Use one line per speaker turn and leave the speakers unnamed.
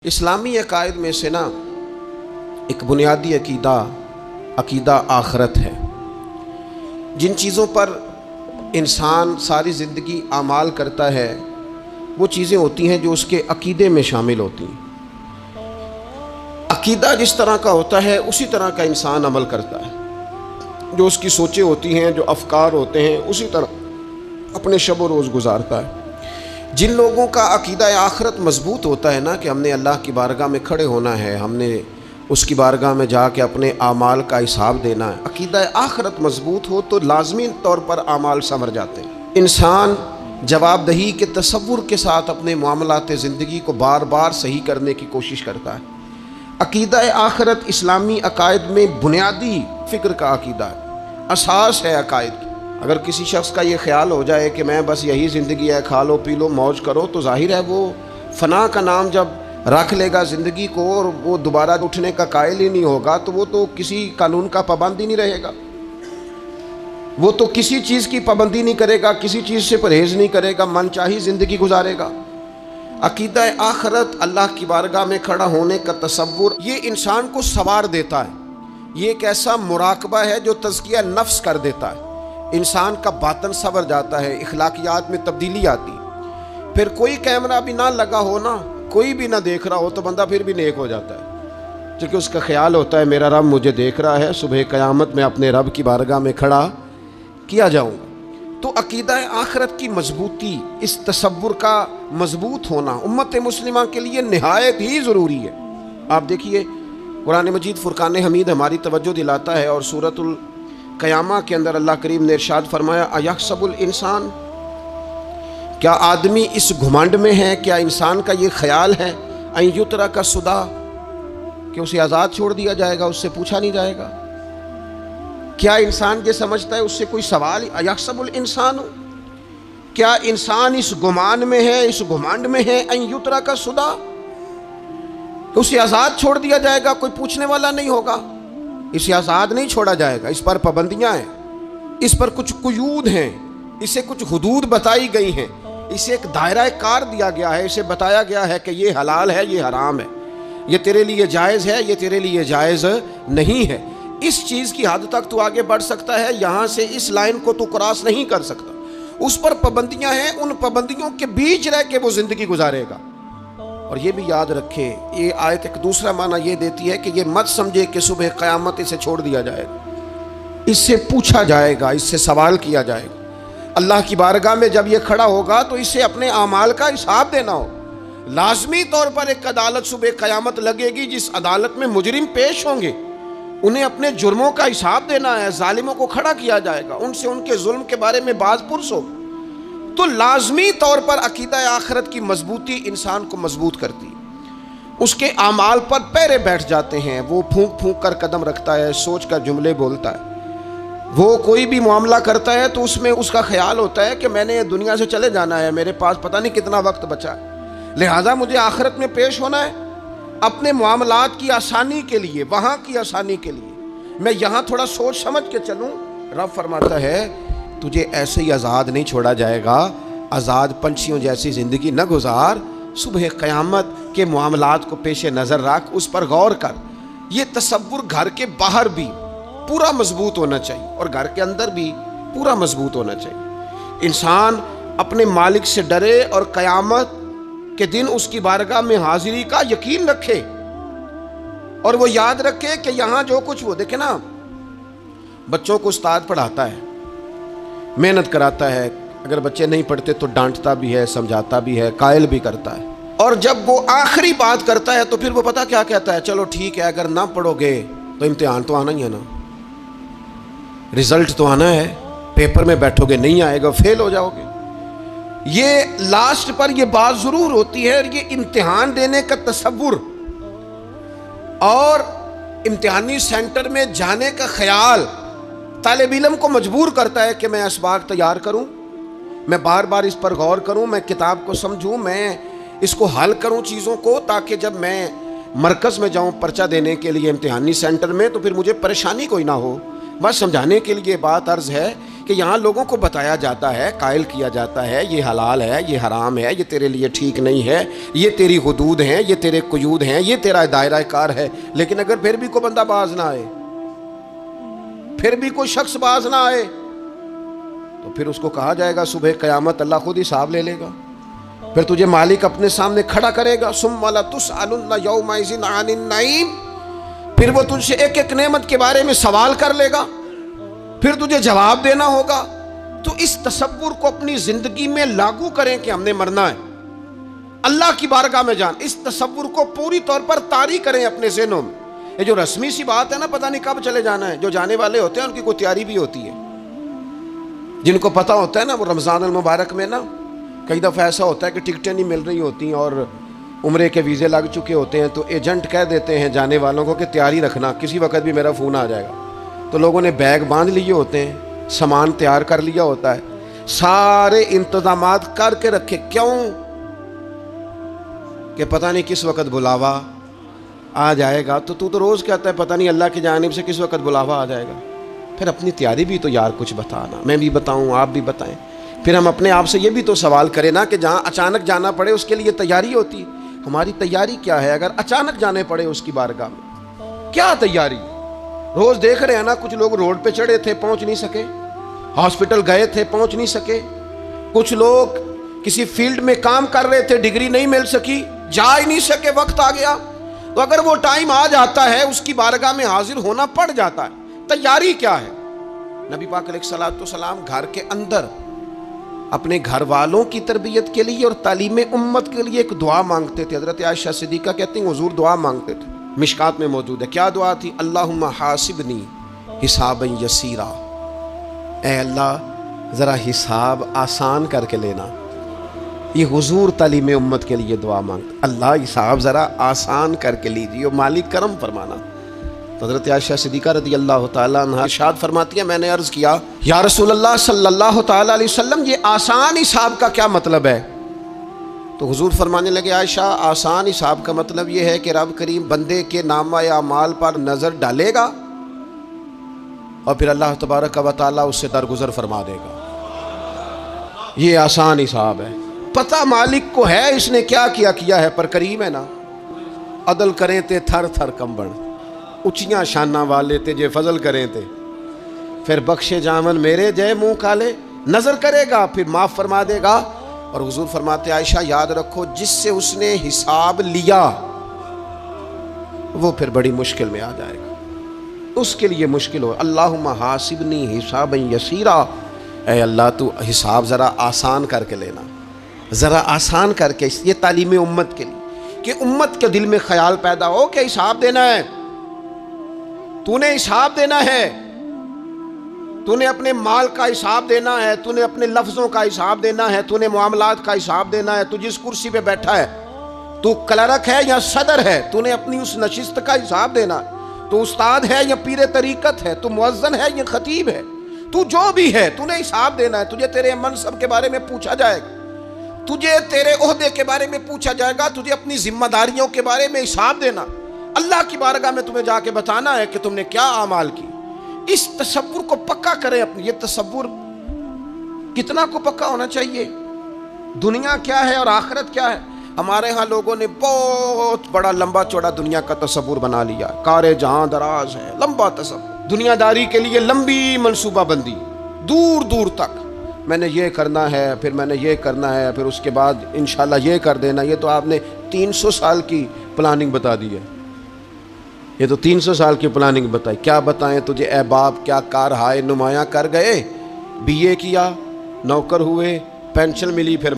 इस्लामी अकायद में से ना एक बुनियादी अकीदा आखरत है। जिन चीज़ों पर इंसान सारी ज़िंदगी आमाल करता है वो चीज़ें होती हैं जो उसके अकीदे में शामिल होती हैं। अकीदा जिस तरह का होता है उसी तरह का इंसान अमल करता है। जो उसकी सोचें होती हैं, जो अफकार होते हैं, उसी तरह अपने शब व रोज़ गुजारता है। जिन लोगों का अकीदा आखरत मजबूत होता है ना कि हमने अल्लाह की बारगाह में खड़े होना है, हमने उसकी बारगाह में जाके अपने आमाल का हिसाब देना है, अकीदा आखरत मजबूत हो तो लाजमी तौर पर आमाल संवर जाते हैं। इंसान जवाबदही के तसव्वुर के साथ अपने मामलात ज़िंदगी को बार बार सही करने की कोशिश करता है। अकीदा आखरत इस्लामी अकायद में बुनियादी फ़िक्र का अकीदा है, असास है अकायद की। अगर किसी शख्स का ये ख्याल हो जाए कि मैं बस यही ज़िंदगी है, खा लो पी लो मौज करो, तो जाहिर है वो फ़ना का नाम जब रख लेगा ज़िंदगी को और वो दोबारा उठने का कायल ही नहीं होगा, तो वो तो किसी कानून का पाबंद ही नहीं रहेगा, वो तो किसी चीज़ की पाबंदी नहीं करेगा, किसी चीज़ से परहेज़ नहीं करेगा, मनचाही ज़िंदगी गुजारेगा। अकीदा आखरत, अल्लाह की बारगाह में खड़ा होने का तसव्वुर, ये इंसान को सवार देता है। ये एक ऐसा मुराकबा है जो तज़किया नफ्स कर देता है। इंसान का बातन सवर जाता है, इखलाकियात में तब्दीली आती। फिर कोई कैमरा भी ना लगा हो ना, कोई भी ना देख रहा हो, तो बंदा फिर भी नेक हो जाता है, क्योंकि उसका ख्याल होता है मेरा रब मुझे देख रहा है, सुबह क़यामत में अपने रब की बारगाह में खड़ा किया जाऊँगा। तो अकीदा आखरत की मजबूती, इस तसव्वुर का मजबूत होना उम्मत मुस्लिमा के लिए निहायत ही ज़रूरी है। आप देखिए कुरान मजीद फुरकान हमीद हमारी तवज्जो दिलाता है, और सूरतुल क़यामा के अंदर अल्लाह करीम ने इरशाद फरमाया, अयहसबुल इंसान, क्या आदमी इस घुमंड में है, क्या इंसान का ये ख्याल है, अन युतरा का सुदा, कि उसे आज़ाद छोड़ दिया जाएगा, उससे पूछा नहीं जाएगा। क्या इंसान ये समझता है उससे कोई सवाल? अयहसबुल इंसान, क्या इंसान इस गुमान में है, इस घुमंड में है, अन युतरा का सुदा, कि उसे आज़ाद छोड़ दिया जाएगा, कोई पूछने वाला नहीं होगा। इसे आज़ाद नहीं छोड़ा जाएगा, इस पर पाबंदियाँ हैं, इस पर कुछ कुयूद हैं, इसे कुछ हुदूद बताई गई हैं, इसे एक दायरा कार दिया गया है, इसे बताया गया है कि ये हलाल है, ये हराम है, ये तेरे लिए जायज़ है, ये तेरे लिए जायज़ नहीं है। इस चीज़ की हद तक तू आगे बढ़ सकता है, यहाँ से इस लाइन को तू क्रॉस नहीं कर सकता। उस पर पाबंदियाँ हैं, उन पाबंदियों के बीच रह के वो ज़िंदगी गुजारेगा। और ये भी याद रखें, ये आयत एक दूसरा माना ये देती है कि ये मत समझे कि सुबह क़यामत इसे छोड़ दिया जाएगा, इससे पूछा जाएगा, इससे सवाल किया जाएगा। अल्लाह की बारगाह में जब ये खड़ा होगा तो इसे अपने आमाल का हिसाब देना हो। लाजमी तौर पर एक अदालत सुबह क़यामत लगेगी, जिस अदालत में मुजरिम पेश होंगे, उन्हें अपने जुर्मों का हिसाब देना है, जालिमों को खड़ा किया जाएगा, उनसे उनके जुल्म के बारे में बात पुरस हो। तो लाजमी तौर पर अकीदा आखरत की मजबूती इंसान को मजबूत करती है, उसके आमाल पर पैरे बैठ जाते हैं, वो फूंक फूंक कर कदम रखता है, सोच कर जुमले बोलता है। वो कोई भी मामला करता है तो उसमें उसका ख्याल होता है कि मैंने दुनिया से चले जाना है, मेरे पास पता नहीं कितना वक्त बचा है, लिहाजा मुझे आखिरत में पेश होना है। अपने मामलात की आसानी के लिए, वहाँ की आसानी के लिए मैं यहाँ थोड़ा सोच समझ के चलूँ। रब फरमाता है तुझे ऐसे ही आज़ाद नहीं छोड़ा जाएगा, आज़ाद पंछियों जैसी ज़िंदगी न गुजार, सुबह क़यामत के मामलात को पेश नज़र रख, उस पर गौर कर। ये तसव्वुर घर के बाहर भी पूरा मजबूत होना चाहिए और घर के अंदर भी पूरा मजबूत होना चाहिए। इंसान अपने मालिक से डरे और क़यामत के दिन उसकी बारगाह में हाजिरी का यकीन रखे, और वो याद रखे कि यहाँ जो कुछ, वो देखे ना, बच्चों को उस्ताद पढ़ाता है, मेहनत कराता है, अगर बच्चे नहीं पढ़ते तो डांटता भी है, समझाता भी है, कायल भी करता है, और जब वो आखिरी बात करता है तो फिर वो पता क्या कहता है, चलो ठीक है, अगर ना पढ़ोगे तो इम्तिहान तो आना ही है ना, रिजल्ट तो आना है, पेपर में बैठोगे नहीं आएगा, फेल हो जाओगे। ये लास्ट पर ये बात ज़रूर होती है, ये इम्तिहान देने का तसव्वुर और इम्तिहानी सेंटर में जाने का ख्याल तालिब इल्म को मजबूर करता है कि मैं असबाग तैयार करूं, मैं बार बार इस पर गौर करूं, मैं किताब को समझूं, मैं इसको हल करूं चीज़ों को, ताकि जब मैं मरकज़ में जाऊं पर्चा देने के लिए इम्तिहानी सेंटर में तो फिर मुझे परेशानी कोई ना हो। बस समझाने के लिए बात अर्ज़ है کہ یہاں لوگوں کو بتایا جاتا ہے، قائل کیا جاتا ہے یہ حلال ہے، یہ حرام ہے، یہ تیرے لیے ٹھیک نہیں ہے، یہ تیری حدود ہیں، یہ تیرے قیود ہیں، یہ تیرا دائرہ کار ہے، لیکن اگر پھر بھی کوئی بندہ باز نہ آئے، پھر بھی کوئی شخص باز نہ آئے، تو پھر اس کو کہا جائے گا صبح قیامت اللہ خود حساب لے لے گا، پھر تجھے مالک اپنے سامنے کھڑا کرے گا، ثم لتسألن یومئذ عن النعیم، پھر وہ تجھ سے ایک ایک نعمت کے بارے میں سوال کر لے گا، پھر تجھے جواب دینا ہوگا۔ تو اس تصور کو اپنی زندگی میں لاگو کریں کہ ہم نے مرنا ہے، اللہ کی بارگاہ میں جان، اس تصور کو پوری طور پر طاری کریں اپنے ذہنوں میں۔ یہ جو رسمی سی بات ہے نا، پتہ نہیں کب چلے جانا ہے، جو جانے والے ہوتے ہیں ان کی کوئی تیاری بھی ہوتی ہے، جن کو پتہ ہوتا ہے نا وہ رمضان المبارک میں نا کئی دفعہ ایسا ہوتا ہے کہ ٹکٹیں نہیں مل رہی ہوتی اور عمرے کے ویزے لگ چکے ہوتے ہیں، تو ایجنٹ کہہ دیتے ہیں جانے والوں کو کہ تیاری رکھنا، کسی وقت بھی میرا فون آ جائے گا، تو لوگوں نے بیگ باندھ لیے ہوتے ہیں، سامان تیار کر لیا ہوتا ہے، سارے انتظامات کر کے رکھے، کیوں کہ پتہ نہیں کس وقت بلاوا آ جائے گا۔ تو روز کہتا ہے پتہ نہیں اللہ کی جانب سے کس وقت بلاوا آ جائے گا، پھر اپنی تیاری بھی تو یار کچھ بتانا، میں بھی بتاؤں آپ بھی بتائیں، پھر ہم اپنے آپ سے یہ بھی تو سوال کریں نا کہ جہاں اچانک جانا پڑے اس کے لیے تیاری ہوتی ہے، ہماری تیاری کیا ہے اگر اچانک جانے پڑے اس کی بارگاہ میں، کیا تیاری؟ روز دیکھ رہے ہیں نا، کچھ لوگ روڈ پہ چڑھے تھے پہنچ نہیں سکے، ہاسپٹل گئے تھے پہنچ نہیں سکے، کچھ لوگ کسی فیلڈ میں کام کر رہے تھے ڈگری نہیں مل سکی، جا ہی نہیں سکے، وقت آ گیا۔ تو اگر وہ ٹائم آ جاتا ہے اس کی بارگاہ میں حاضر ہونا پڑ جاتا ہے، تیاری کیا ہے؟ نبی پاک علیہ الصلوۃ والسلام گھر کے اندر اپنے گھر والوں کی تربیت کے لیے اور تعلیم امت کے لیے ایک دعا مانگتے تھے۔ حضرت عائشہ صدیقہ کہتی ہیں حضور دعا مانگتے تھے، مشکات میں موجود ہے، کیا دعا تھی؟ اللہم حاسبنی حسابا یسیرا، اے اللہ ذرا حساب آسان کر کے لینا۔ یہ حضور تعلیم امت کے لیے دعا مانگتے، اللہ حساب ذرا آسان کر کے لیجیے، مالک کرم فرمانا۔ حضرت عائشہ صدیقہ رضی اللہ تعالیٰ عنہ ارشاد فرماتی ہیں میں نے عرض کیا یا رسول اللہ صلی اللہ تعالیٰ علیہ وسلم یہ آسان حساب کا کیا مطلب ہے؟ تو حضور فرمانے لگے عائشہ آسان حساب کا مطلب یہ ہے کہ رب کریم بندے کے نامہ اعمال پر نظر ڈالے گا اور پھر اللہ تبارک و تعالیٰ اس سے درگزر فرما دے گا، یہ آسان حساب ہے۔ پتہ مالک کو ہے اس نے کیا کیا ہے، پر کریم ہے نا، عدل کریں تے تھر تھر کمبن، اچیاں شانہ والے تے جے فضل کریں تے پھر بخشے جامن میرے جے منہ کالے، نظر کرے گا پھر معاف فرما دے گا۔ اور حضور فرماتے عائشہ یاد رکھو جس سے اس نے حساب لیا وہ پھر بڑی مشکل میں آ جائے گا، اس کے لیے مشکل ہو۔ اللہم حاسبنی حسابا یسیرا، اے اللہ تو حساب ذرا آسان کر کے لینا، ذرا آسان کر کے، یہ تعلیم امت کے لیے کہ امت کے دل میں خیال پیدا ہو کہ حساب دینا ہے، تو نے حساب دینا ہے، تو نے اپنے مال کا حساب دینا ہے، تو نے اپنے لفظوں کا حساب دینا ہے، تو نے معاملات کا حساب دینا ہے، تو جس کرسی پہ بیٹھا ہے، تو کلرک ہے یا صدر ہے، تو نے اپنی اس نشست کا حساب دینا ہے، تو استاد ہے یا پیر طریقت ہے، تو مؤذن ہے یا خطیب ہے، تو جو بھی ہے تو نے حساب دینا ہے۔ تجھے تیرے منصب کے بارے میں پوچھا جائے گا، تجھے تیرے عہدے کے بارے میں پوچھا جائے گا، تجھے اپنی ذمہ داریوں کے بارے میں حساب دینا، اللہ کی بارگاہ میں تمہیں جا کے بتانا ہے کہ تم نے کیا اعمال کی۔ اس تصور کو پکا کریں اپنی، یہ تصور کتنا کو پکا ہونا چاہیے، دنیا کیا ہے اور آخرت کیا ہے۔ ہمارے ہاں لوگوں نے بہت بڑا لمبا چوڑا دنیا کا تصور بنا لیا، کار جہاں دراز ہے، لمبا تصور، دنیا داری کے لیے لمبی منصوبہ بندی، دور دور تک میں نے یہ کرنا ہے، پھر میں نے یہ کرنا ہے، پھر اس کے بعد انشاءاللہ یہ کر دینا۔ یہ تو آپ نے 300 سال کی پلاننگ بتا دی ہے، یہ تو 300 سال کی پلاننگ بتائی۔ کیا بتائیں تجھے اے باپ، کیا کار ہائے نمایاں کر گئے، BA کیا، نوکر ہوئے، پینشن ملی، پھر